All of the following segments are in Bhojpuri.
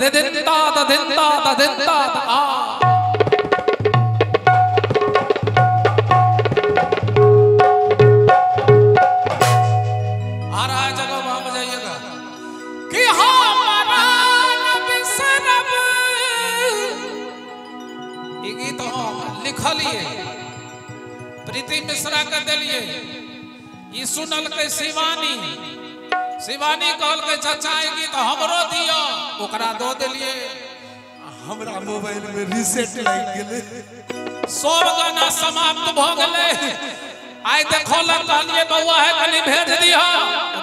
ददिंता ददिंता ददिंता आ रहा है जगह वहां बजाइएगा कि हमारा बिसरब ये गीत लिखलिए प्रीति मिश्रा के दिलिए ये सुनल के शिवानी कहल के चाचा गीत हमरो दियो ओकरा दो दिलिए हमरा मोबाइल में रीसेट लाग गेले सब गाना समाप्त भ गेले आई देखो लग कहलिए बउआ है कनी भेज दिया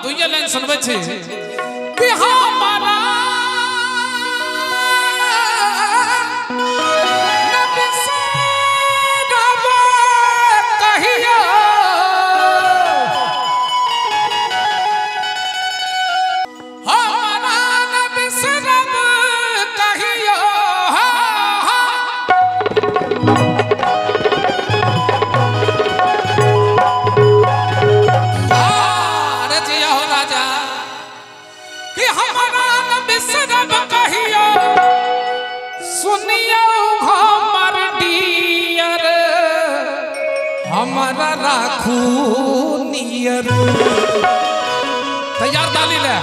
दुइये लाइन सुनबे छी कि हमारा हमारा राखू नियर तैयार डाली ले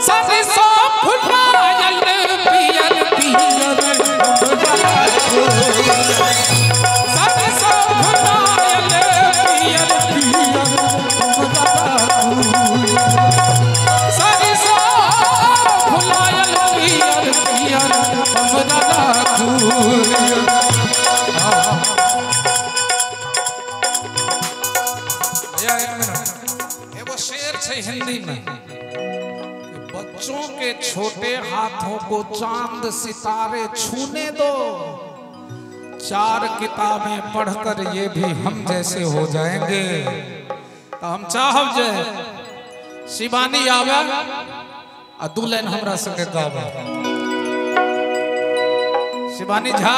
सारी सो फुलायल पियर पियर सारी सो फुलायल पियर पियर सारी सो फुलायल पियर पियर हमरा राखू हिंदी में बच्चों के छोटे हाथों को चांद सितारे छूने दो, 4 किताबें पढ़कर ये भी हम जैसे हो जाएंगे। तो हम चाहब जे शिवानी आवे आ 2 लाइन हमरा संगे गावे। शिवानी झा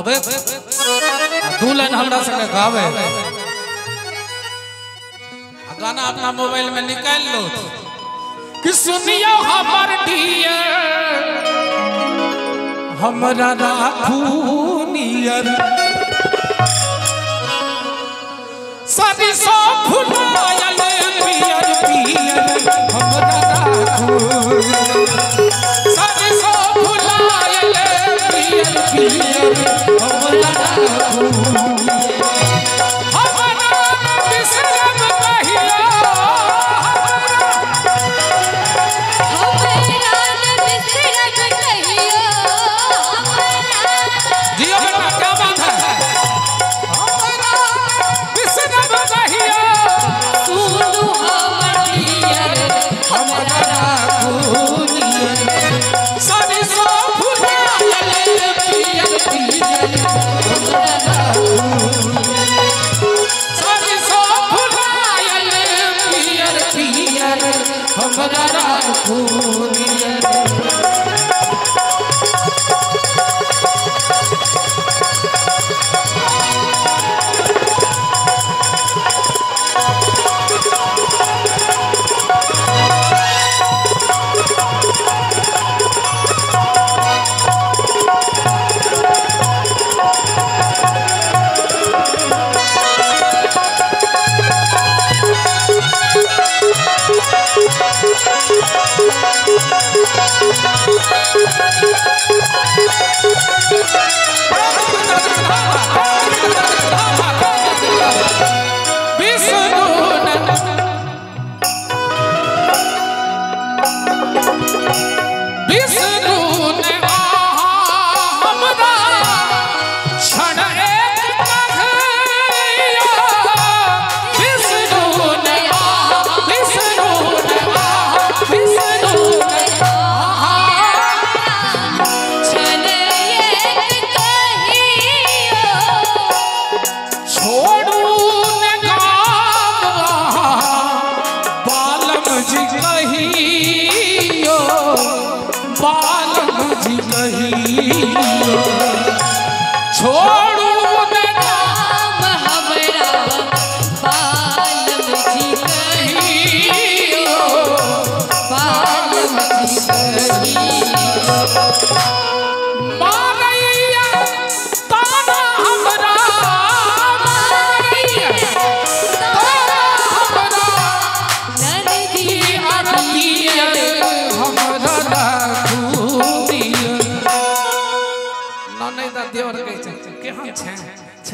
आवे 2 लाइन हमरा संगे गावे। गाना अपना मोबाइल में निकाल लो कि सुनियो हमर डियर हमरा राखू नियर सारी सो फुलायल पियर पियर हमरा राखू सारी सो फुलायल पियर पियर हमरा राखू हमरा राखू नियर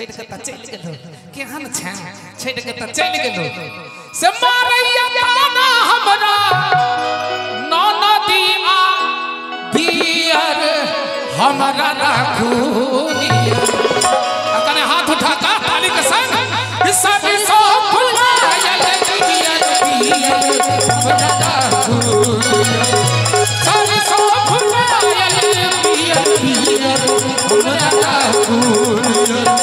छेड़ के त चल गेलो केहन छै छेड़ के त चल गेलो से मारैया ताना हमरा ननदी आ दियर हमरा राखूनिया कने हाथ उठा का ताली के संग सब सो फुलायल दियर दियर हमरा राखूनिया सब सो फुलायल दियर दियर हमरा राखूनिया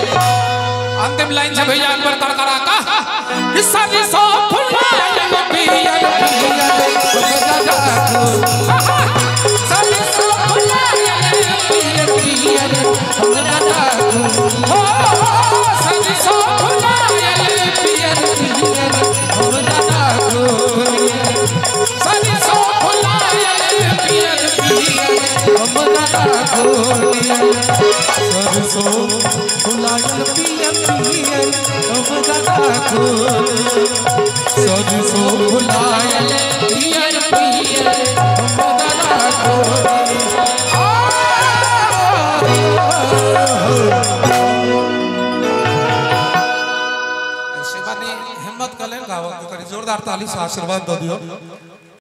अंतिम लाइन से भैया अकबर तड़करा का सब सो फुलायल दियर दियर सब सो फुलायल दियर दियर हमरा राखूनिया सब सो फुलायल दियर दियर हमरा राखूनिया सब सो फुलायल दियर दियर हमरा राखूनिया सरसो फुलायल पियर पियर हमरा राखूनिया सरसो फुलायल पियर पियर हमरा राखूनिया ऐसे बानी हिम्मत कर ले गाओ करी जोरदार ताली से आशीर्वाद दो दियो।